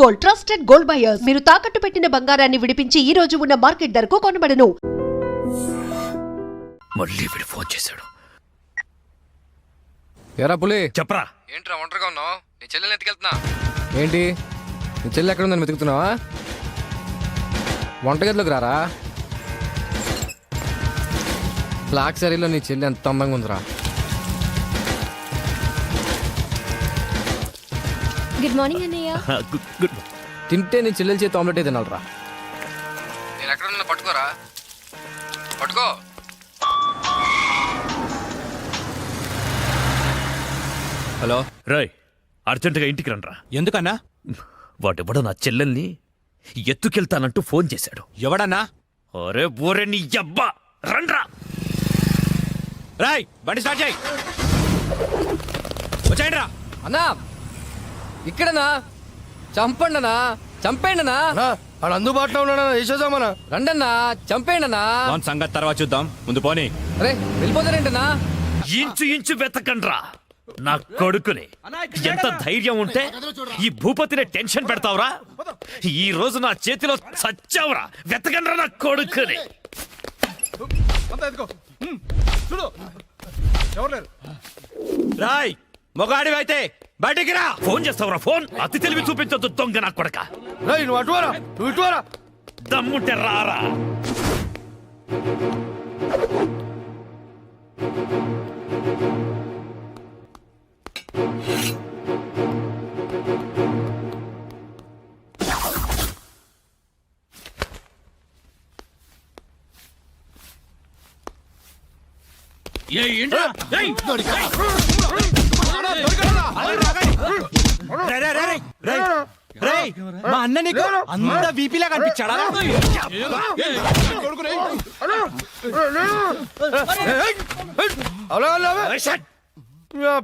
Gold, trusted gold buyers. మీరు తాకట్టు పెట్టిన బంగారాన్ని విడిపించి ఈ రోజు ఉన్న మార్కెట్ ధరకు కొనబడను. మళ్ళీ వీడు ఫోన్ చేశాడు. ఎరా పులి, చెప్పరా. ఏంట్రా ఒంటరిగా ఉన్నావు? నీ చెల్లెల్ని ఎత్తుకెళ్తున్నా. ఏంటి నీ చెల్లె ఎక్కడ ఉందని వెతుకుతున్నావా? వంటగదిలోకి రారా. బ్లాక్ సారీలో నీ చెల్లి ఎంత అందంగా ఉందిరా. గుడ్ మార్నింగ్ అన్నయ్య. గుడ్. తింటే నీ చెల్లెల చేతి ఆమ్లెట్ తినాలరా. నేను ఎక్కడ ఉన్నా పట్టుకోరా. పట్టుకో. హలో రాయ్, అర్జెంటుగా ఇంటికి రండ్రా. ఎందుకన్నా? వాడెవడో నా చెల్లెల్ని ఎత్తుకెళ్తానంటూ ఫోన్ చేశాడు. ఎవడన్నా? అరే బోరే నీ అబ్బా, రండ్రా. రాయ్ బండి స్టార్ట్ చేయి. వచ్చాయండి రా. అన్నా ఇక్కడనా? చంపండనా, చంపేయండనా. వాడు అందుబాటులో ఉన్నాడా? వేసేద్దామన్నా. రండన్నా, చంపేయండనా. లోన్ సంగతి తర్వాత చూద్దాం, ముందు పోనీ. అరే వెళ్ళిపోతారేంటనా? ఇంచు ఇంచు వెతకండ్రా నా కొడుకుని. ఎంత ధైర్యం ఉంటే ఈ భూపతిని టెన్షన్ పెడతావురా? ఈ రోజు నా చేతిలో చచ్చావురా. వెతకండ్రా నా కొడుకుని. రాయ్ మొగాడివైతే బయటికి రా. ఫోన్ చేస్తావురా? ఫోన్ అతి తెలివి చూపించొద్దు దొంగ నా కొడక. రేయ్ నువ్వు అటువారా, నువ్వు ఇటువారా. దమ్ముంటే రారా. మా అన్న నీకు అంత వీపీలా కనిపించాడా?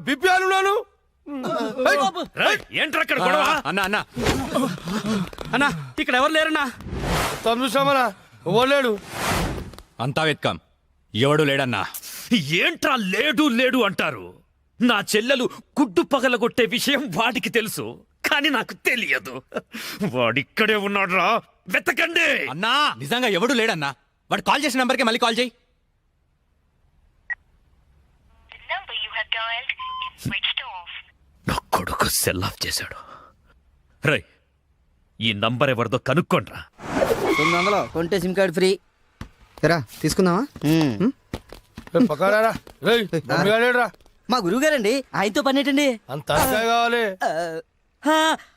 బిపి అనున్నాను. ఏంట్రా అక్కడ గొడవ? అన్న అన్న అన్న ఇక్కడ ఎవరు లేరన్నా? చూసామన్నా, ఓలేడు. అంతా వెతకాం, ఎవడు లేడన్నా. ఏంట్రా లేడు లేడు అంటారు? నా చెల్లెలు గుడ్డు పగలగొట్టే విషయం వాడికి తెలుసు, కానీ నాకు తెలియదు. వాడిక్కడే ఉన్నాడ్రా, వెతకండి. అన్నా నిజంగా ఎవడు లేడన్నా. వాడు కాల్ చేసిన నంబర్కి మళ్ళీ కాల్ చేయి. నా కొడుకు సెల్ ఆఫ్ చేశాడు. రై, ఈ నంబర్ ఎవరిదో కనుక్కోండ్రా. 900 కొంటే సిమ్ కార్డ్ ఫ్రీ. రా తీసుకుందామా? పక్కరా. రేయ్ మమ్మీగాడేడ్రా. మా గురువు గారండి, ఆయనతో పని ఏంటండి? అంత కావాలి.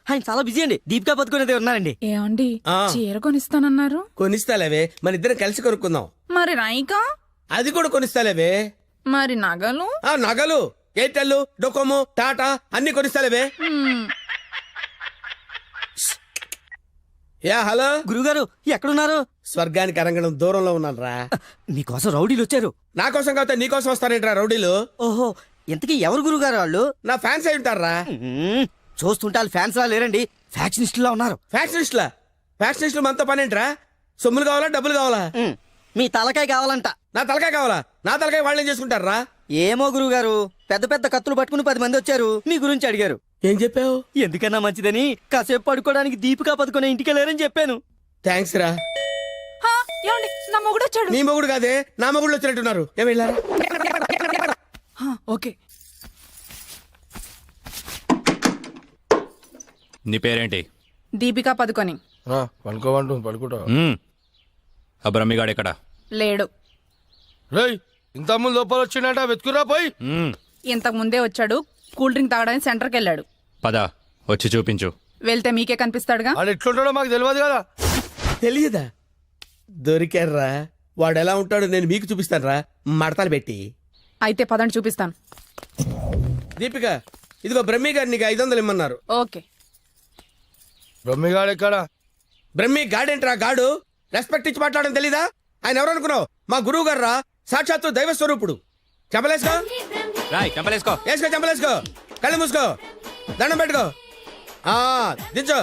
ఆయన చాలా బిజీ అండి. దీపికా పదుకునేది ఉన్నారండి. ఏమండి చీర కొనిస్తానన్నారు? కొనిస్తాలేవే, మన ఇద్దరం కలిసి కొనుక్కుందాం. మరి రాయికా? అది కూడా కొనిస్తాలేవే. మరి నగలు? నగలు ఎయిర్టెల్, డొకోమో, టాటా అన్ని కొనిస్తాలేవే. యా హలో గురుగారు ఎక్కడున్నారు? స్వర్గానికి అరంగడం దూరంలో ఉన్నాను రా. మీకోసం రౌడీలు వచ్చారు. నా కోసం కాకపోతే నీ కోసం వస్తారేంట్రా రౌడీలు? ఓహో, ఇంతకీ ఎవరు గురుగారు వాళ్ళు? నా ఫ్యాన్స్ అయి ఉంటారా? చూస్తుంటే వాళ్ళు ఫ్యాన్స్ లా లేరండి, ఫ్యాక్షనిస్టులా ఉన్నారు. ఫ్యాక్షనిస్టులా? ఫ్యాక్షనిస్టులు మనతో పని ఏంట్రా? సొమ్ములు కావాలా, డబ్బులు కావాలా? మీ తలకాయ కావాలంట. నా తలకాయ కావాలా? నా తలకాయ వాళ్ళేం చేసుకుంటారా? ఏమో గురుగారు, పెద్ద పెద్ద కత్తులు పట్టుకుని 10 మంది వచ్చారు, మీ గురించి అడిగారు. ఏం చెప్పావు? ఎందుకన్నా మంచిదని కాసేపు పడుకోవడానికి దీపికా పదుకునే ఇంటికి వెళ్ళారని చెప్పాను. థ్యాంక్స్ రా. ఏమండి నా మొగుడు వచ్చాడు. నీ మొగుడు కాదే, నా మొగుడు వచ్చినట్టున్నారు. ఏం వెళ్ళారా? ఓకే. నీ పేరేంటి? దీపికా పదుకొని. పడుకోమంటు పడుకుంటా. ఆ బ్రహ్మిగాడు ఎక్కడ? లేడు. రేయ్ ఇంత ముందు లోపల వచ్చిండట, వెతుకురా పోయి. ఇంతకు ముందే వచ్చాడు, కూల్ డ్రింక్ తాగడానికి సెంటర్కి వెళ్ళాడు. పద వచ్చి చూపించు. వెళ్తే మీకే కనిపిస్తాడుగా. వాడు ఎట్లుంటాడో మాకు తెలియదు కదా. తెలియదా? దొరికారా? వాడు ఎలా ఉంటాడో నేను మీకు చూపిస్తాను రా, మడతలు పెట్టి. అయితే పదండి చూపిస్తాను. దీపిక, ఇదిగో బ్రహ్మి గారు నీకు 500 ఇమ్మన్నారు. ఓకే. బ్రహ్మిగాడు ఎక్కడ? బ్రహ్మి గాడేంట్రా గాడు? రెస్పెక్ట్ ఇచ్చి మాట్లాడడం తెలీదా? ఆయన ఎవరు అనుకున్నావు? మా గురువు గారు రా, సాక్షాత్తు దైవ స్వరూపుడు. చెంపలేసుకో. రాయ్ చెంపలేసుకో. వేసుకో, చెంపలేసుకో. కళ్ళు మూసుకో, దండం పెట్టుకో. దించో.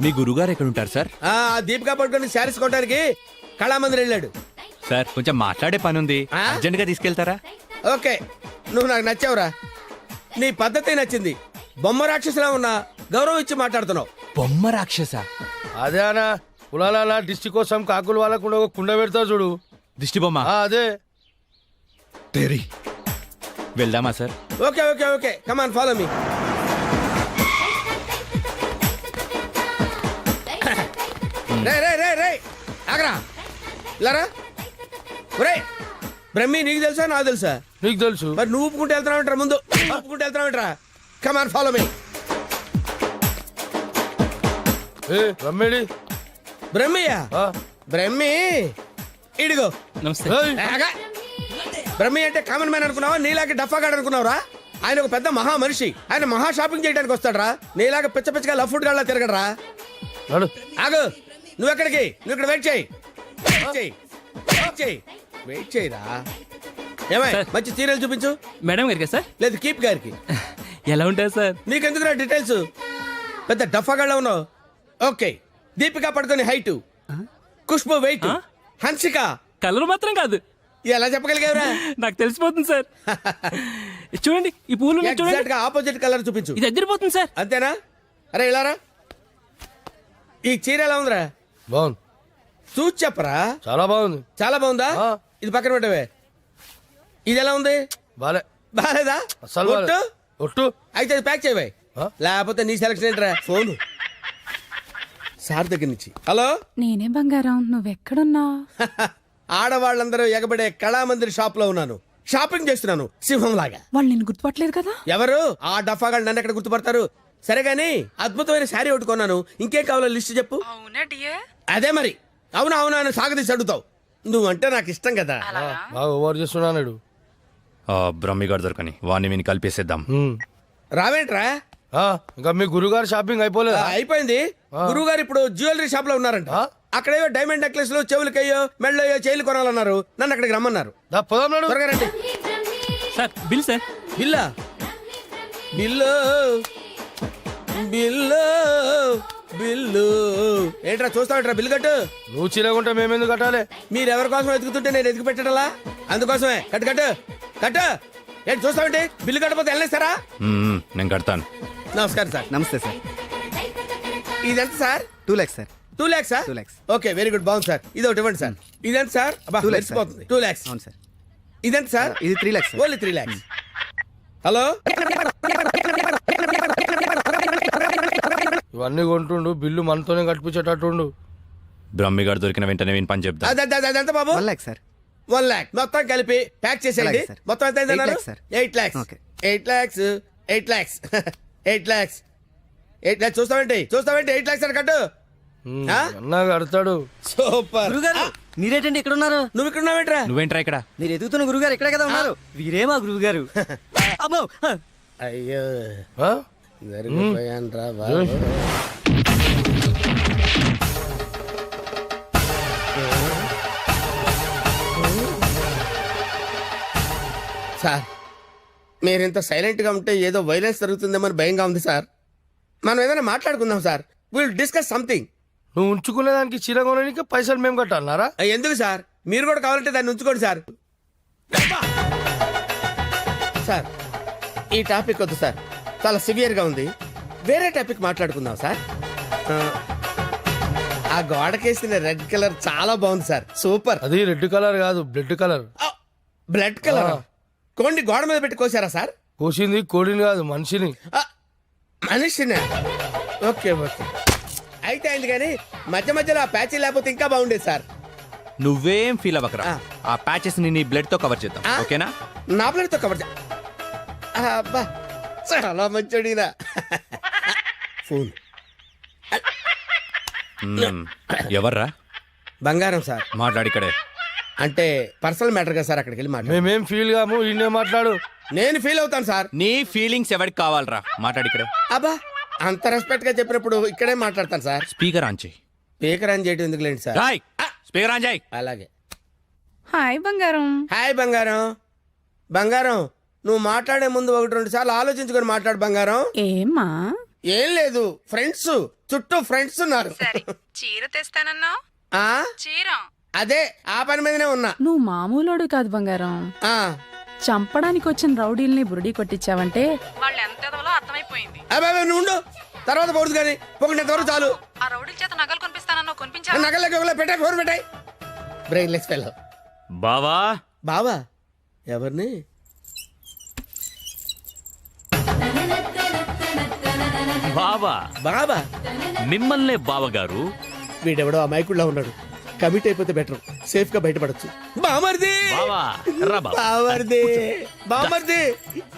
మీ గురుగారు ఎక్కడ ఉంటారు సార్? దీపికా పట్టుకొని శారీస్ కొట్టడానికి కళామందిర్ వెళ్ళాడు. సార్ కొంచెం మాట్లాడే పని ఉంది, అర్జెంట్ గా తీసుకెళ్తారా? ఓకే, నువ్వు నాకు నచ్చావురా. నీ పద్ధతి నచ్చింది. బొమ్మ రాక్షసులా ఉన్నా గౌరవం ఇచ్చి మాట్లాడుతున్నావు. బొమ్మ రాక్షస అదే అన్న కులాల దిష్టి కోసం కాకులు వాళ్ళకుండా ఒక కుండ పెడతారు చూడు. దిష్టి బొమ్మ అదే తెరి వెళ్దామా sir? Okay okay okay come on follow me. రే రే రే రే ఆగరా ఇలారా. ఒరే బ్రహ్మి నీకు తెలుసా నాకు తెలుసా? నీకు తెలుసు. మరి నువ్వు ఊపుకుంటూ వెళ్తున్నావు ముందు ఊపుకుంటూ వెళ్తున్నావు కమాన్ ఫాలో మీ. ఏ రమ్మేడి బ్రహ్మియా? బ్రహ్మి ఇడిగో. నమస్తే. ఆగా. బ్రహ్మి అంటే కామన్ మ్యాన్ అనుకున్నావా? నీలాగా డఫాగాడు అనుకున్నావురా? ఆయన ఒక పెద్ద మహా మనిషి. ఆయన మహా షాపింగ్ చేయడానికి వస్తాడరా. నీలాగా పిచ్చ పిచ్చగా లఫ్ ఫుడ్ గాళ్ళ తిరగడరా. నడు. ఆగు. నువ్వు ఎక్కడికి? నువ్వు ఇక్కడ వెయిట్ చేయి. వెయిట్ చేయరా. ఏమై మంచి సీరియల్ చూపించు. మేడం గారికి సార్? లేదు కీప్ గారికి. ఎలా ఉంటారు సార్? నీకెందుకురా డీటెయిల్స్? పెద్ద డఫాగాళ్ళ ఉన్నావు. Okay Deepika Padukone height, Khushbu weight, Hansika colour మాత్రం కాదు. ఎలా చెప్పగలిగావురా? నాకు తెలిసిపోతుంది సార్. చూడండి ఈ పూలు ఎగ్జాక్ట్ గా ఆపోజిట్ కలర్ చూపించు. ఇది అదిరిపోతుంది సార్. అంతేనా? అరే ఇలారా. ఈ చీర ఎలా ఉందిరా? బాగుంది. చూసి చెప్పరా. చాలా బాగుంది. చాలా బాగుందా? ఆ. ఇది పక్కన పెట్టవే. ఇది ఎలా ఉంది? బాలే. బాలేదా? అసలు బాలే. ఒట్టు? ఒట్టు. అయితే అది ప్యాక్ చేయవే. ఆ? లేకపోతే నీ సెలక్షన్ ఏంట్రా? ఫోన్ సార్ దగ్గర నుంచి. హలో. నేనే బంగారం నువ్వెక్కడున్నావు? ఆడవాళ్ళందరూ ఎగబడే కళామందిర్ షాప్ లో ఉన్నాను. షాపింగ్ చేస్తున్నాను సింహం లాగా. వాళ్ళు నిన్ను గుర్తుపట్టలేదు కదా? ఎవరు? ఆ డఫాగాళ్ళు నన్ను ఎక్కడ గుర్తుపడతారు? సరే గాని అద్భుతమైన శారీ ఒకటి కొన్నాను. ఇంకేం కావాలో లిస్ట్ చెప్పు. అదే మరి. అవునా అవునా అని సాగదీసి అడుగుతావు. నువ్వంటే నాకు ఇష్టం కదా. బాగా ఓవర్ చేస్తున్నాడు. బ్రహ్మిగాడు దొరకని వాడిని విని కలిపేసేద్దాం. రావేంట్రా? ఇంకా మీ గురుగారు షాపింగ్ అయిపోలేదా? అయిపోయింది. గురువు గారు ఇప్పుడు జ్యువెలరీ షాప్ లో ఉన్నారంట. అక్కడేవో డైమండ్ నెక్లెస్ లు, చెవులకయ్యో, మెళ్ళయ్యో, చైలు కొనాలన్నారు. నన్ను అక్కడికి రమ్మన్నారు. పోదాం నాడు. త్వరగా రండి. Sir bill sir. బిల్లా? బిల్లు బిల్లు బిల్లు ఏంట్రా చూస్తావేంట్రా? బిల్లు కట్టు. నువ్వు చీరకుంటే మేమెందుకు కట్టాలి? మీరు ఎవరి కోసం ఎదుగుతుంటే నేను ఎదుగు పెట్టడలా? అందుకోసమే కట్టు కట్టు కట్టు. ఏంటి చూస్తావేంటి? బిల్లు కట్టకపోతే వెళ్ళేస్తారా? నేను కడతాను. నమస్కారం సార్. నమస్తే సార్. ఇదెంత sir? 2 lakhs sir. 2 lakhs sir? 2 lakhs. Okay very good బాగుంది సార్. ఇది ఒకటి ఇవ్వండి సార్. ఇదెంత సార్? 2 lakhs sir. 2 lakhs. అవును సార్. ఇదెంత సార్? ఇది 3 lakhs sir. Only 3 lakhs. Hello. ఇవన్నీ కొంటుండు, బిల్లు మనతోనే కట్టించేటట్టుండు. బ్రహ్మిగాడు దొరికిన వెంటనే విని పని చెప్తా. అదెంత బాబు? 1 lakh సార్. 1 lakh మొత్తం కలిపి ప్యాక్ చేసేయండి. అలాగే సార్. మొత్తం ఎంత 8 lakhs sir. 8 lakhs. Okay. 8 lakhs. 8 lakhs. 8 lakhs. 8 lakhs. చూస్తావేంటి 8 lakhs అని కట్టు. ఆ? అన్నా కడతాడు. సూపర్. గురుగారు మీరేటండి ఇక్కడ ఉన్నారు? నువ్వు ఇక్కడ ఉన్నావేంట్రా? నువ్వేంట్రా ఇక్కడ? మీరు ఎదుగుతున్న గురుగారు ఇక్కడే కదా ఉన్నారు. వీరే మా గురుగారు. అమ్మో. అయ్యో ఆ? జరిగిపోయాన్రా బాబు. సార్ మీరింత సైలెంట్ గా ఉంటే ఏదో వైలెన్స్ జరుగుతుందేమని భయంగా ఉంది సార్. మనం ఏదైనా మాట్లాడుకుందాం సార్. Will discuss something. నువ్వు ఉంచుకునే దానికి చీర కొనడానికి పైసలు మేము కట్టాలన్నారా? ఎందుకు సార్? మీరు కూడా కావాలంటే దాన్ని ఉంచుకోండి సార్. సార్ ఈ టాపిక్ వద్దు సార్, చాలా సివియర్ గా ఉంది. వేరే టాపిక్ మాట్లాడుకుందాం సార్. ఆ గోడకేసిన రెడ్ కలర్ చాలా బాగుంది సార్. సూపర్. అది రెడ్ కలర్ కాదు, బ్లడ్ కలర్. Blood colour. కోండి గోడ మీద పెట్టి కోసారా సార్? కోసింది కోడిని కాదు, మనిషిని. మనిషినే. ఓకే ఓకే అయితే అయింది. కానీ మధ్య మధ్యలో ఆ ప్యాచీ లేకపోతే ఇంకా బాగుండేది సార్. నువ్వేం ఫీల్ అవ్వకరా. ఆ ప్యాచెస్ ని నీ బ్లడ్ తో కవర్ చేద్దాం. ఆ? ఓకేనా? నా ప్లేట్తో కవర్ అబ్బా చాలా మంచోడినా. ఫోన్ ఎవర్రా? బంగారం సార్. మాట్లాడిక్కడే. అంటే పర్సనల్ మ్యాటర్ కదా సార్. అక్కడికి వెళ్ళి మాట్లాడు. మేమేం ఫీల్ కాము, ఈయనే మాట్లాడు. నేను ఫీల్ అవుతాను సార్. నీ ఫీలింగ్స్ ఎవరికి కావాలరా? మాట్లాడిక్కడే. అబ్బా అంత రెస్పెక్ట్ గా చెప్పినప్పుడు ఇక్కడే మాట్లాడతాను సార్. స్పీకర్ ఆన్ చేయి. స్పీకర్ ఆన్ చేయడం ఎందుకు లేండి సార్? రాయ్ స్పీకర్ ఆన్ చేయి. అలాగే. హాయ్ బంగారం. హాయ్ బంగారం. బంగారం నువ్వు మాట్లాడే ముందు 1-2 సార్లు ఆలోచించుకొని మాట్లాడు బంగారం. ఏమ్మా? ఏం లేదు, ఫ్రెండ్స్ చుట్టూ ఫ్రెండ్స్ ఉన్నారు. చీర తెస్తానన్నావు. ఆ చీర అదే ఆ పని మీదనే ఉన్నా. నువ్వు మామూలోడు కాదు బంగారం. ఆ చంపడానికి వచ్చిన రౌడీల్ని బురుడి కొట్టించావంటే వాళ్ళు ఎంత అర్థమైపోయింది. అబ్బాయి నువ్వు ఉండు. తర్వాత పోదు కానీ పొగినంతవరకు చాలు. ఆ రౌడీ చేత నగలు కొనిపిస్తానన్నా కొనిపించా? నగలకి పెట్టాయి, ఫోన్ పెట్టాయి. Brainless fellow. బావా బావా ఎవరిని? బావా బాబా మిమ్మల్నే బావగారు. వీడెవడో అమాయకుడిలా ఉన్నాడు. కమిట్ అయిపోతే బెటర్, సేఫ్ గా బయటపడచ్చు. బామర్ది బావా రా బావా. బామర్ది బామర్ది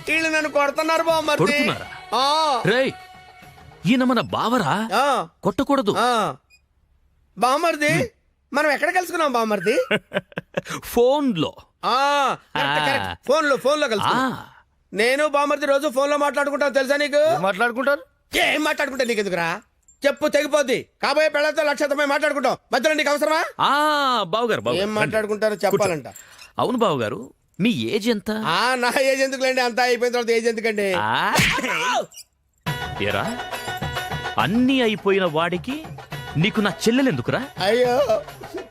వీళ్ళు నన్ను కొడుతున్నారు బామర్ది. కొడుతున్నారా? ఆ, రేయ్ ఈయన మన బావరా, ఆ, కొట్టకూడదు. ఆ. బామర్ది మనం ఎక్కడ కలుసుకున్నాం బామర్ది? ఫోన్ లో. ఆ, కరెక్ట్, కరెక్ట్. ఫోన్ లో కలుసుకున్నాం. నేను బామర్ది రోజు ఫోన్ లో మాట్లాడుకుంటాను తెలుసా నీకు? మాట్లాడుకుంటారు. ఏం మాట్లాడుకుంటా నీకు ఎందుకురా? చెప్పు తెగిపోద్ది. కాబోయే పెళ్ళతో లక్షతమై మాట్లాడుకుంటాం. మధ్యలో నీకు అవసరమా? బావగారు ఏం బావగారు, రండి. మాట్లాడుకుంటారో చెప్పాలంట. అవును బావగారు, మీ ఏజ్ ఎంత? ఆ, నా ఏజ్ ఎందుకులేండి, అంతా అయిపోయిన తర్వాత ఏజ్ ఎందుకండి? ఏరా అన్నీ అయిపోయిన వాడికి నీకు నా చెల్లెలెందుకురా? అయ్యో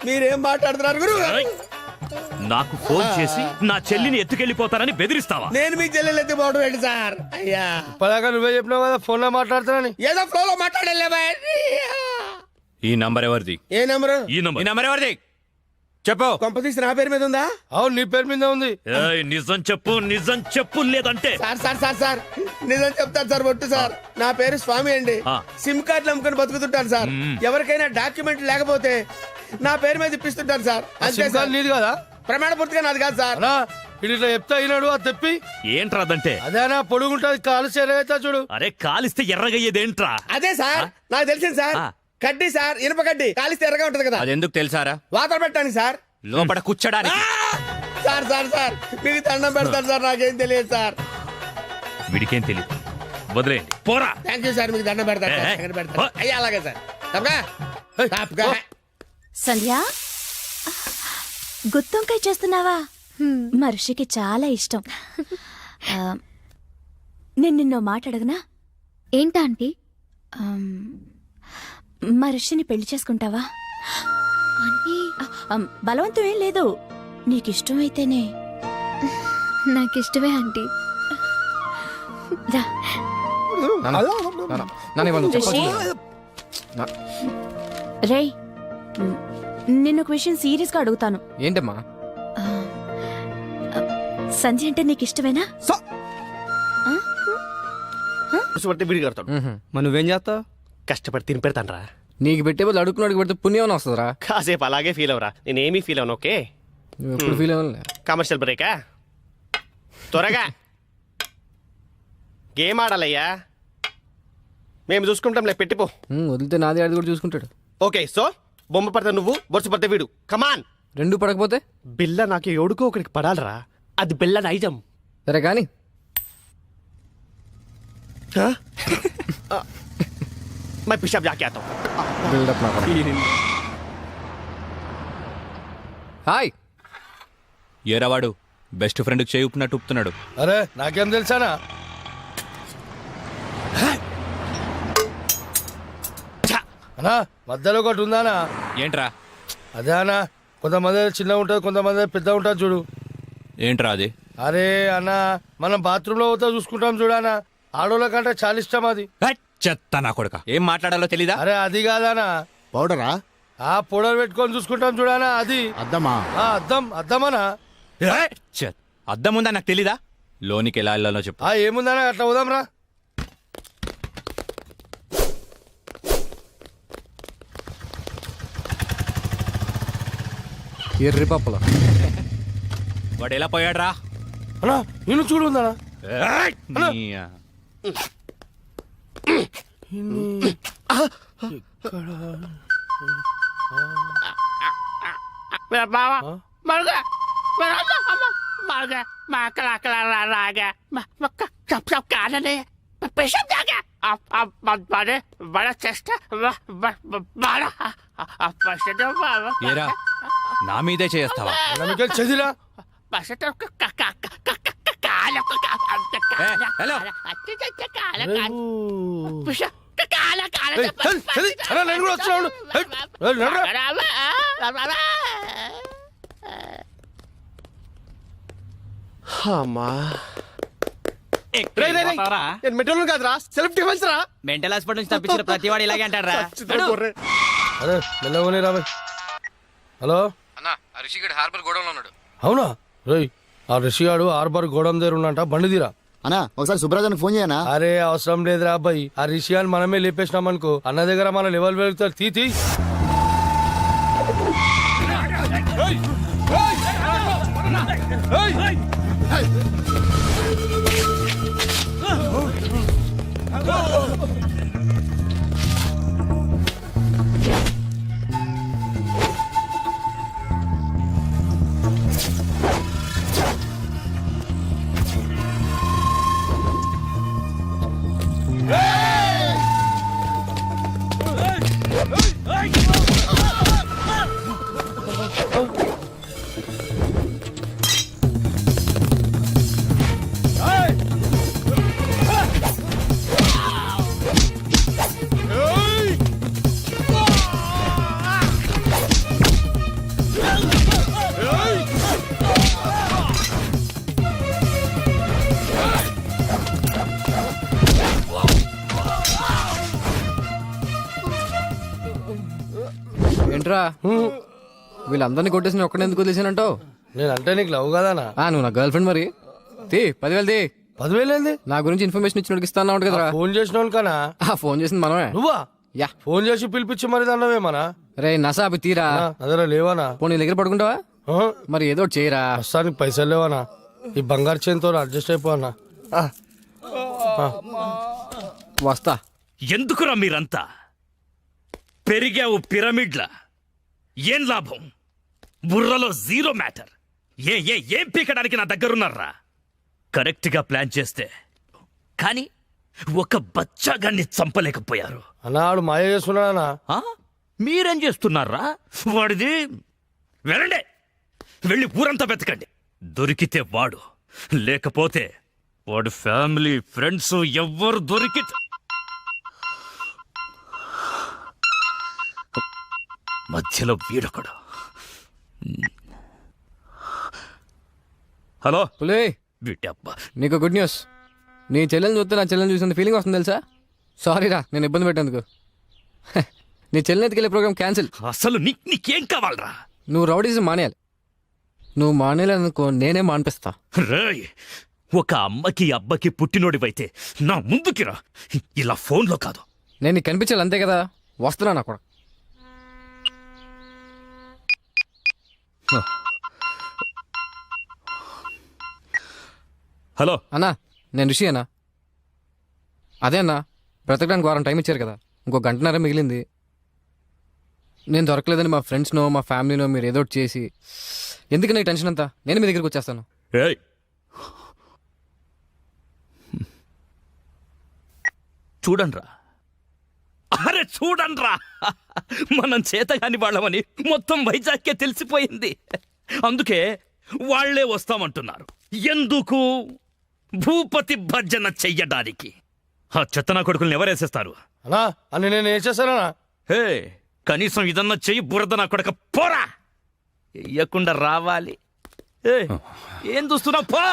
మీరేం మాట్లాడుతున్నారు గురు? నాకు ఫోన్ చేసి నా చెల్లిని ఎత్తుకెళ్ళిపోతానని బెదిరిస్తావా? నేను మీ చెల్లెలు ఎత్తిపోవడం ఏంటి సార్? అయ్యా పదాక నువ్వే చెప్పినావు కదా ఫోన్ లో మాట్లాడుతానని. ఏదో ఫ్లో లో మాట్లాడలేవా? ఈ నంబర్ ఎవరిది? ఏ నెంబరు? ఈ ఈ నంబర్. నంబర్ ఎవరిది చెప్పు. కొంపతీసి నా పేరు మీద ఉందా? అవును నీ పేరు మీద ఉంది. ఏయ్, నిజం చెప్పు లేదంటే. సార్ నిజం చెప్తాను సార్. ఒట్టు సార్, నా పేరు స్వామి అండి. ఆ. సిమ్ కార్డులు అమ్ముకొని బతుకుతుంటాను సార్. ఎవరికైనా డాక్యుమెంట్ లేకపోతే నా పేరు మీద ఇప్పిస్తుంటాను సార్. అంతే సిమ్ సార్. కార్డు నీది కదా? ప్రమాణ పూర్తిగా నాది కాదు సార్. అన్నా ఇది ఇట్లా చెప్తా అయినాడు అది తెప్పి. ఏంట్రా అదంటే? అదేనా పొడుగుంటది కాలు చేరవుతా చూడు. అరే కాలిస్తే ఎర్రగయ్యేదేంట్రా? అదే సార్ నాకు తెలిసింది సార్. ఆ. కడ్డీ సార్, ఇనుప కడ్డీ కాలిస్తే ఎర్రగా ఉంటది కదా, అది ఎందుకు తెలుసారా? వాతలు పెట్టడానికి సార్. లోపల కూర్చోడానికి. సార్ మీకు దండం పెడతాను సార్, నాకేం తెలియదు సార్. వీడికేం తెలియదు, వదిలేయండి. పోరా. థ్యాంక్ యూ సార్, మీకు దండం పెడతాను సార్. ఎక్కడ పెడతాను? అయ్యా అలాగే సార్. తప్పగా సంధ్య గుత్తొంకాయ చేస్తున్నావా? మా ఋషికి చాలా ఇష్టం. నేను నిన్నో మాట అడగనా? ఏంటా ఆంటీ? మా ఋషిని పెళ్లి చేసుకుంటావా? ఆంటీ బలవంతం ఏం లేదు, నీకిష్టమైతేనే. నాకిష్టమే ఆంటీ. రా. రేయ్ నిన్న ఒక విషయం సీరియస్ గా అడుగుతాను. ఏంటమ్మా? సంజయ్ అంటే నీకు ఇష్టమేనా? విడి కడతాడు. మరి నువ్వేం చేస్తావు? కష్టపడి తిని పెడతాను. నీకు పెట్టే బదులు అడుక్కున్నాడికి పెడితే పుణ్యం వస్తుందిరా. కాసేపు అలాగే ఫీల్ అవరా, నేనేమీ ఫీల్ అవను. ఓకే, నువ్వు ఎప్పుడు ఫీల్ అవ్వలే. కమర్షియల్ బ్రేకా? త్వరగా గేమ్ ఆడాలయ్యా, మేము చూసుకుంటాంలే. పెట్టిపో. వదిలితే నాది ఆడి కూడా చూసుకుంటాడు. ఓకే, సో బొమ్మ పడితే నువ్వు, బొరుసు పడితే వీడు. కమాన్. రెండు పడకపోతే బిల్ల నాకు ఎవడుకో ఒకడికి పడాలరా, అది బిల్ల నైజం. సరే కానీ मैं पिशाब जाके आता हूँ. బిల్డప్ నాకు. హాయ్. ఏరావాడు బెస్ట్ ఫ్రెండ్కి చేయి ఉప్పినట్టు ఉప్పుతున్నాడు. అరే నాకేం తెలుసానా? అన్నా మధ్యలో ఒకటి ఉందానా? ఏంట్రా? అదే అన్నా, కొంతమంది చిన్నగా ఉంటుంది, కొంతమంది పెద్ద ఉంటుంది చూడు. ఏంట్రా అది? అరే అన్న, మనం బాత్రూమ్ లో పోతే చూసుకుంటాం చూడనా, ఆడోళ్ళ కంటే చాలా ఇష్టం అది. చెత్త నా కొడుక, ఏం మాట్లాడాలో తెలీదా? అరే అది కాదానా, పౌడరా? ఆ పౌడర్ పెట్టుకొని చూసుకుంటాం చూడనా, అది అద్దమా? అద్దమనా? అద్దం ఉందా నాకు తెలీదా? లోనికి ఎలా వెళ్ళాలో చెప్పు. ఏముందనా, అట్లా పోదాం రా. ఎర్రి పప్పుల వాడు ఎలా పోయాడు రా? అన్నా నేను చూడు ఉందనా. ఏరా నా మీదే చేస్తావా? చదిరా నేను కూడా వచ్చాను. అమ్మా మెట్రోలు కాదురా సెల్ఫ్ డిఫెన్స్ రా. మెంటల్ హాస్పిటల్ నుంచి తప్పించిన ప్రతి వాడు ఇలాగే అంటారా? అరే మెల్లవని రా బై. హలో అన్న రిషిగడ్ హార్బర్ గోడౌన్లో ఉన్నాడు. అవునా రేయ్, ఆ రిషిగాడు హార్బర్ గోడం దగ్గర ఉన్నంట, బండి తీరా. అన్నా ఒకసారి సుబ్రాజానికి ఫోన్ చేయనా? అరే అవసరం లేదురా అబ్బాయి, ఆ రిషిగాని మనమే లేపేసినాం అనుకో, అన్న దగ్గర మన లెవెల్ వెళ్తారు. తీ ఏంట్రా వీళ్ళందరినీ కొట్టేసి నేను ఒక్కడే ఎందుకు వదిలేసానంటావు? నేనంటే నీకు లవ్ కదానా? నువ్వు నా గర్ల్ ఫ్రెండ్ మరి. 10,000 తీ. 10,000 ఏంది? నా గురించి ఇన్ఫర్మేషన్ ఇచ్చినోడికి ఇస్తా అన్నావు కదరా. ఫోన్ చేసిన కనా? ఫోన్ చేసింది మనమే. నువ్వా? యా. ఫోన్ చేసి పిలిపించి మరి దాన్నవేమనా? రే నసా అవి తీరా. అదరా లేవానా? ఫోన్ నీ దగ్గర పడుకుంటావా? మరి ఏదో ఒకటి చేయరా. ప్రస్తుతానికి పైసలు లేవనా? ఈ బంగారు చేతితో అడ్జస్ట్ అయిపోనా? వస్తా. ఎందుకురా మీరంతా పెరిగావు పిరమిడ్ల? ఏం లాభం? బుర్రలో జీరో మ్యాటర్. ఏం పీకడానికి నా దగ్గరున్నారా? కరెక్ట్ గా ప్లాన్ చేస్తే కానీ ఒక బచ్చాగాన్ని చంపలేకపోయారు. అన్నాడు మాయ చేస్తున్నాడా? ఆ? మీరేం చేస్తున్నారా? వాడిది వెళ్ళండి, వెళ్ళి ఊరంతా వెతకండి. దొరికితే వాడు, లేకపోతే వాడు ఫ్యామిలీ ఫ్రెండ్స్ ఎవ్వరు దొరికితే మధ్యలో వీడొకడు. హలో పులే, వీటబ్బా, నీకు గుడ్ న్యూస్. నీ చెల్లెని చూస్తే నా చెల్లెని చూసిన ఫీలింగ్ వస్తుంది తెలుసా. సారీ రా నేను ఇబ్బంది పెట్టేందుకు. నీ చెల్లెని ఎత్తుకెళ్ళే ప్రోగ్రామ్ క్యాన్సిల్. అసలు నీకేం కావాలరా? నువ్వు రౌడీజం మానేయాలి. నువ్వు మానేయాలనుకో నేనే మానిపిస్తా. రేయ్, ఒక అమ్మకి అబ్బకి పుట్టినోడివైతే నా ముందుకి రా, ఇలా ఫోన్లో కాదు. నేను నీకు కనిపించాలి అంతే కదా. వస్తున్నా నా కూడా. హలో అన్నా నేను రిషి అన్నా. అదే అన్నా, బ్రతకడానికి వారం టైం ఇచ్చారు కదా, ఇంకో గంటన్నర మిగిలింది. నేను దొరకలేదని మా ఫ్రెండ్స్నో మా ఫ్యామిలీనో మీరు ఏదో ఒకటి చేసి, ఎందుకు నీ టెన్షన్ అంతా? నేను మీ దగ్గరికి వచ్చేస్తాను. ఏయ్, చూడండ్రా, అరే చూడండ్రా, మనం చేతగాని వాళ్ళమని మొత్తం వైజాగ్కే తెలిసిపోయింది. అందుకే వాళ్లే వస్తామంటున్నారు. ఎందుకు? భూపతి భర్జన చెయ్యడానికి. ఆ చెత్తనా కొడుకుల్ని ఎవరేసేస్తారు? అన్నా అని నేను ఏం చేశానా? హే, కనీసం ఇదన్నా చెయ్యి, బురద నా కొడక పోరా. ఇయ్యకుండా రావాలి. ఏం చూస్తున్నావు? పో.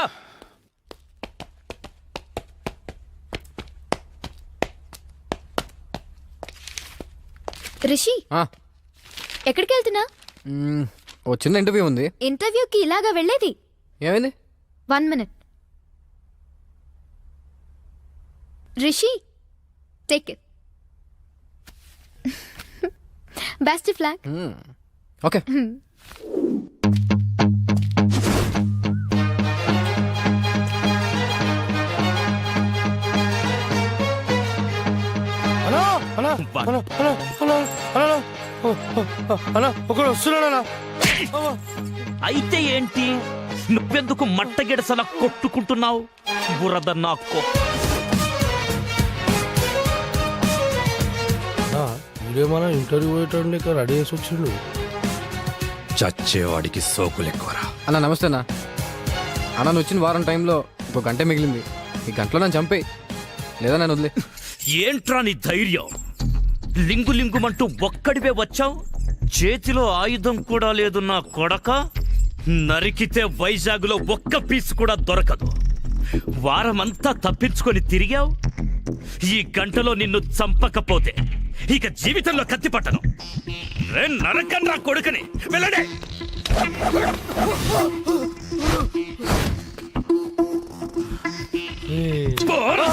రిషి ఎక్కడికి వెళ్తున్నా? ఓ చిన్న ఇంటర్వ్యూ ఉంది. ఇంటర్వ్యూకి ఇలాగా వెళ్ళేది? ఏమైంది? 1 minute. Rishi take it. Best flag. Okay. అన్నా అన్నా అన్నా అన్నా అన్నా అన్నా అన్నా ఒకడు వస్తున్నాడన్నా. అయితే ఏంటి? నువ్వెందుకు మట్టగిడసలా కొట్టుకుంటున్నావు? బురద నాకు. వీడేమన్నా ఇంటర్వ్యూ పోయేటండి రెడీ చేసి వచ్చిండు. చచ్చేవాడికి సోకులు ఎక్కువరా. అన్న నమస్తే అన్న. అన్న నువ్వు వచ్చిన వారం టైంలో ఇంకో గంట మిగిలింది. ఈ గంటలో నన్ను చంపేయి, లేదా నన్ను వదిలే. ఏంట్రా నీ ధైర్యం? లింగు లింగుమంటూ ఒక్కడివే వచ్చావు. చేతిలో ఆయుధం కూడా లేదు నా కొడక. నరికితే వైజాగ్లో ఒక్క పీస్ కూడా దొరకదు. వారమంతా తప్పించుకొని తిరిగావు. ఈ గంటలో నిన్ను చంపకపోతే ఇక జీవితంలో కత్తి పట్టను. నరకం నా కొడుకుని. వెళ్ళడే. పోరా.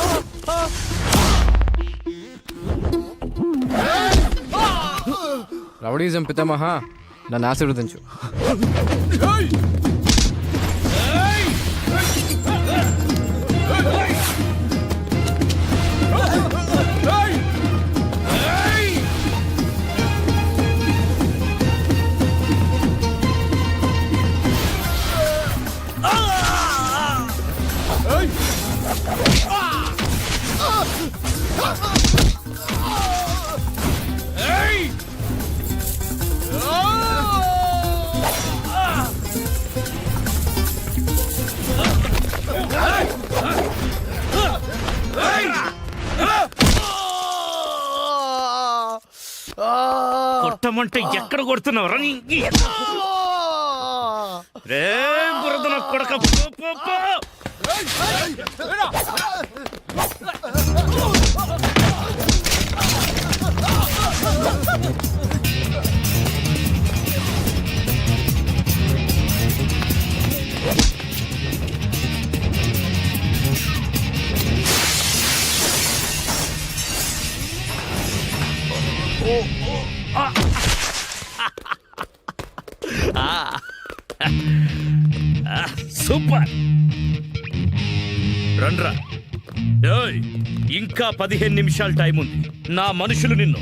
రౌడీజం పితామహ, నన్ను ఆశీర్వదించు. కొట్టమంటే ఎక్కడ కొడుతున్నావు రా? రే బురద నా కొడక. పో, పో, పో. సూపర్. రండ్రా. ఏయ్, ఇంకా 15 నిమిషాలు టైం ఉంది. నా మనుషులు నిన్ను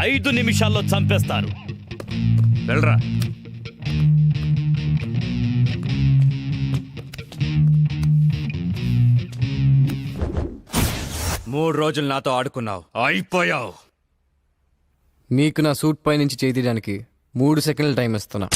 5 నిమిషాల్లో చంపేస్తారు. వెళ్ళరా. మూడు రోజులు నాతో ఆడుకున్నావు, అయిపోయావు. నీకు నా సూట్ పై నుంచి చేయి తీయడానికి 3 సెకండ్ల టైం ఇస్తున్నా.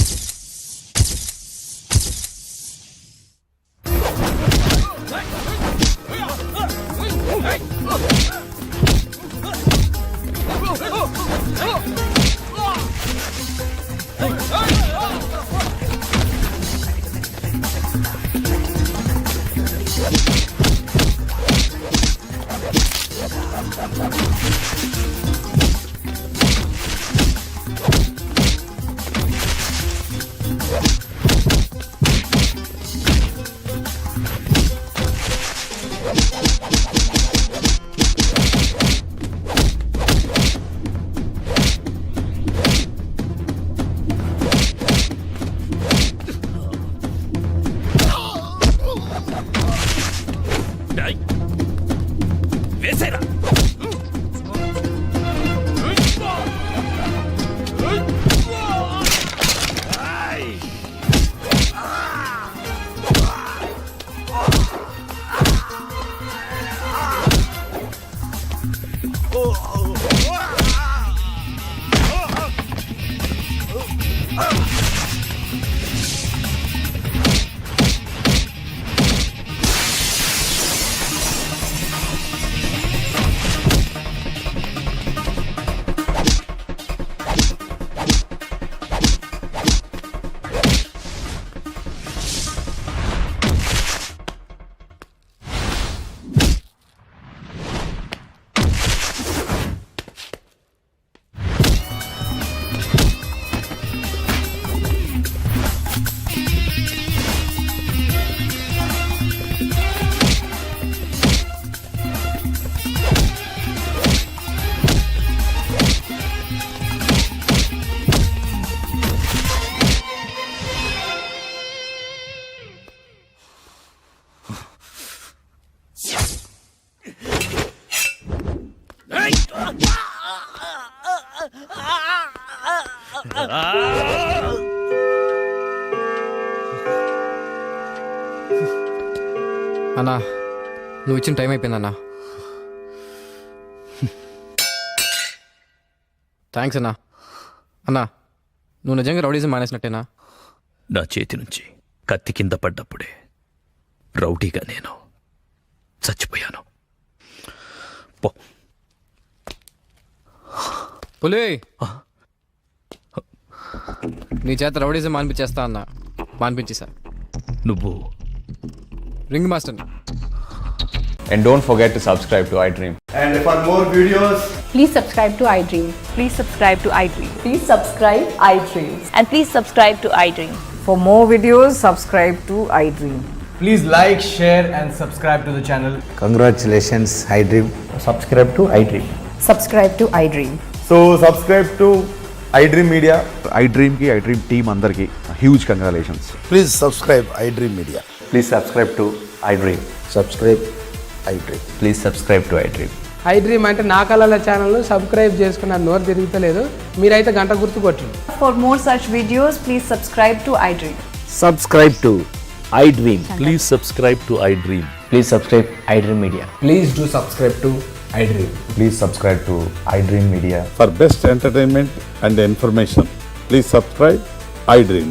వేసేరా. అన్నా, నువ్వు ఇచ్చిన టైం అయిపోయిందన్నా. థ్యాంక్స్ అన్నా. అన్నా, నువ్వు నిజంగా రౌడీజం మానేసినట్టేనా? నా చేతి నుంచి కత్తి కింద పడ్డప్పుడే రౌడీగా నేను చచ్చిపోయాను. పో. పులి, నీ చేత రౌడీజం మానిపించేస్తా అన్నా. మానిపించేసా. నువ్వు ring master. And don't forget to subscribe to iDream. And for more videos, please subscribe to iDream. Please subscribe to iDream. Please subscribe iDream. And please subscribe to iDream. For more videos, subscribe to iDream. please like, share, and subscribe to the channel. Congratulations iDream. Subscribe to iDream. Subscribe to iDream. So subscribe to iDream Media. iDream ki iDream team andarki huge congratulations. Please subscribe iDream media. Please subscribe to iDream. Subscribe iDream. Please subscribe to iDream. iDream అంటే నా కళల channel subscribe చేసుకున్న నోరు తిరుగుతలేదు. మీరైతే గంట గుర్తు కొట్టండి. For more such videos, please subscribe to iDream. Subscribe to iDream. Please subscribe to iDream. Please subscribe iDream media. Please do subscribe to iDream. Please subscribe to iDream Media. For best entertainment and information please subscribe iDream.